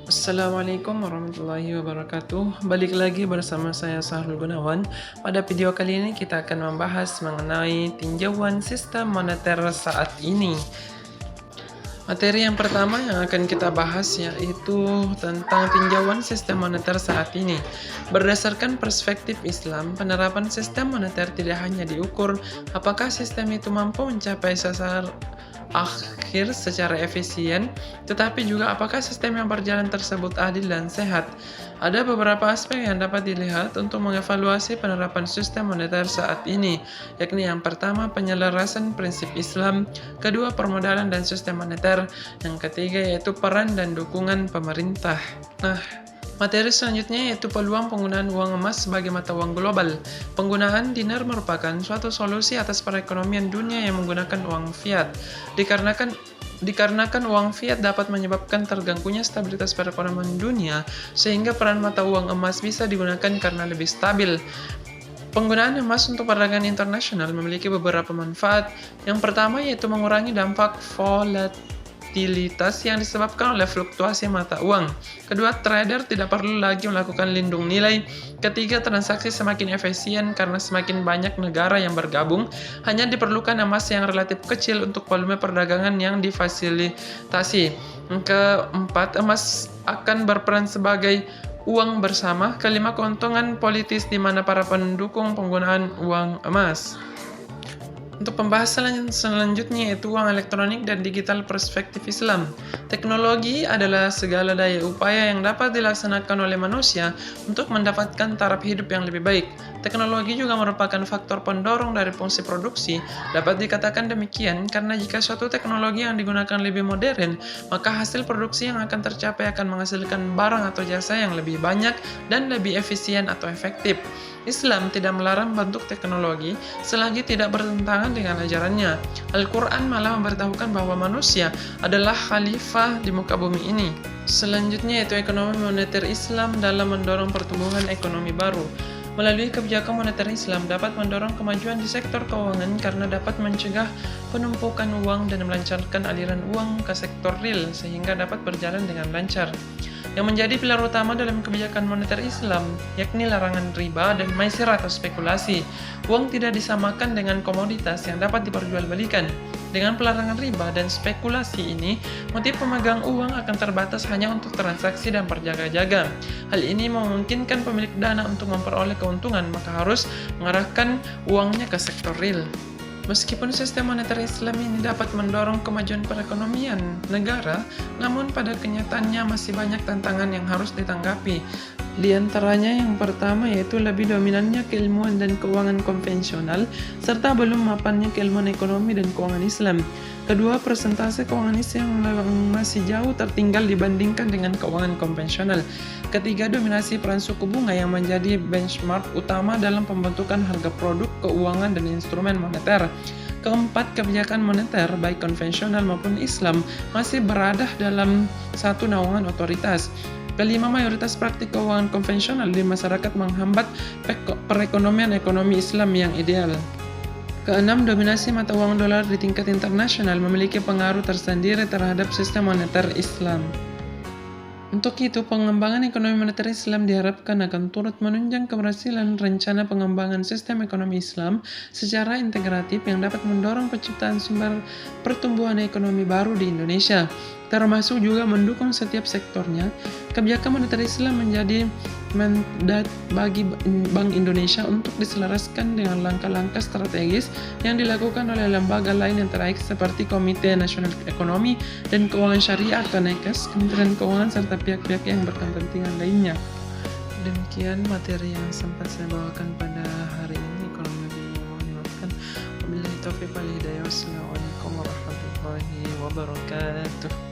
Assalamualaikum warahmatullahi wabarakatuh. Balik lagi bersama saya Sahrul Gunawan. Pada video kali ini kita akan membahas mengenai tinjauan sistem moneter saat ini. Materi yang pertama yang akan kita bahas yaitu tentang tinjauan sistem moneter saat ini. Berdasarkan perspektif Islam, penerapan sistem moneter tidak hanya diukur apakah sistem itu mampu mencapai sasaran akhir secara efisien, tetapi juga apakah sistem yang berjalan tersebut adil dan sehat. Ada beberapa aspek yang dapat dilihat untuk mengevaluasi penerapan sistem moneter saat ini, yakni yang pertama penyelarasan prinsip Islam, kedua permodalan dan sistem moneter, yang ketiga yaitu peran dan dukungan pemerintah. Materi selanjutnya yaitu peluang penggunaan uang emas sebagai mata uang global. Penggunaan dinar merupakan suatu solusi atas perekonomian dunia yang menggunakan uang fiat. Dikarenakan uang fiat dapat menyebabkan terganggunya stabilitas perekonomian dunia, sehingga peran mata uang emas bisa digunakan karena lebih stabil. Penggunaan emas untuk perdagangan internasional memiliki beberapa manfaat. Yang pertama yaitu mengurangi dampak volatilitas yang disebabkan oleh fluktuasi mata uang. Kedua, trader tidak perlu lagi melakukan lindung nilai. Ketiga, transaksi semakin efisien karena semakin banyak negara yang bergabung. Hanya diperlukan emas yang relatif kecil untuk volume perdagangan yang difasilitasi. Keempat, emas akan berperan sebagai uang bersama. Kelima, keuntungan politis di mana para pendukung penggunaan uang emas. Untuk pembahasan selanjutnya yaitu uang elektronik dan digital perspektif Islam. Teknologi adalah segala daya upaya yang dapat dilaksanakan oleh manusia untuk mendapatkan taraf hidup yang lebih baik. Teknologi juga merupakan faktor pendorong dari fungsi produksi. Dapat dikatakan demikian karena jika suatu teknologi yang digunakan lebih modern, maka hasil produksi yang akan tercapai akan menghasilkan barang atau jasa yang lebih banyak dan lebih efisien atau efektif. Islam tidak melarang bentuk teknologi selagi tidak bertentangan dengan ajarannya. Al-Quran malah memberitahukan bahwa manusia adalah khalifah di muka bumi ini. Selanjutnya yaitu ekonomi moneter Islam dalam mendorong pertumbuhan ekonomi baru. Melalui kebijakan moneter Islam dapat mendorong kemajuan di sektor keuangan karena dapat mencegah penumpukan uang dan melancarkan aliran uang ke sektor real sehingga dapat berjalan dengan lancar. Yang menjadi pilar utama dalam kebijakan moneter Islam, yakni larangan riba dan maisir atau spekulasi. Uang tidak disamakan dengan komoditas yang dapat diperjualbelikan. Dengan pelarangan riba dan spekulasi ini, motif pemegang uang akan terbatas hanya untuk transaksi dan berjaga-jaga. Hal ini memungkinkan pemilik dana untuk memperoleh keuntungan, maka harus mengarahkan uangnya ke sektor real. Meskipun sistem moneter Islam ini dapat mendorong kemajuan perekonomian negara, namun pada kenyataannya masih banyak tantangan yang harus ditanggapi. Di antaranya yang pertama yaitu lebih dominannya keilmuan dan keuangan konvensional, serta belum mapannya keilmuan ekonomi dan keuangan Islam. Kedua, persentase keuangan Islam yang masih jauh tertinggal dibandingkan dengan keuangan konvensional. Ketiga, dominasi peran suku bunga yang menjadi benchmark utama dalam pembentukan harga produk keuangan dan instrumen moneter. Keempat, kebijakan moneter baik konvensional maupun Islam masih berada dalam satu naungan otoritas. Kelima, mayoritas praktik keuangan konvensional di masyarakat menghambat perekonomian ekonomi Islam yang ideal. Keenam, dominasi mata uang dolar di tingkat internasional memiliki pengaruh tersendiri terhadap sistem moneter Islam. Untuk itu, pengembangan ekonomi moneter Islam diharapkan akan turut menunjang keberhasilan rencana pengembangan sistem ekonomi Islam secara integratif yang dapat mendorong penciptaan sumber pertumbuhan ekonomi baru di Indonesia, termasuk juga mendukung setiap sektornya. Kebijakan moneter Islam menjadi mandat bagi Bank Indonesia untuk diselaraskan dengan langkah-langkah strategis yang dilakukan oleh lembaga lain yang terkait seperti Komite Nasional Ekonomi dan Keuangan Syariah atau KNEKES, Kementerian Keuangan, serta pihak-pihak yang berkepentingan lainnya. Demikian materi yang sempat saya bawakan pada hari ini. Kalau lebih mohon dimaafkan. Wabillahi taufiq wal hidayah. Wassalamualaikum warahmatullahi wabarakatuh.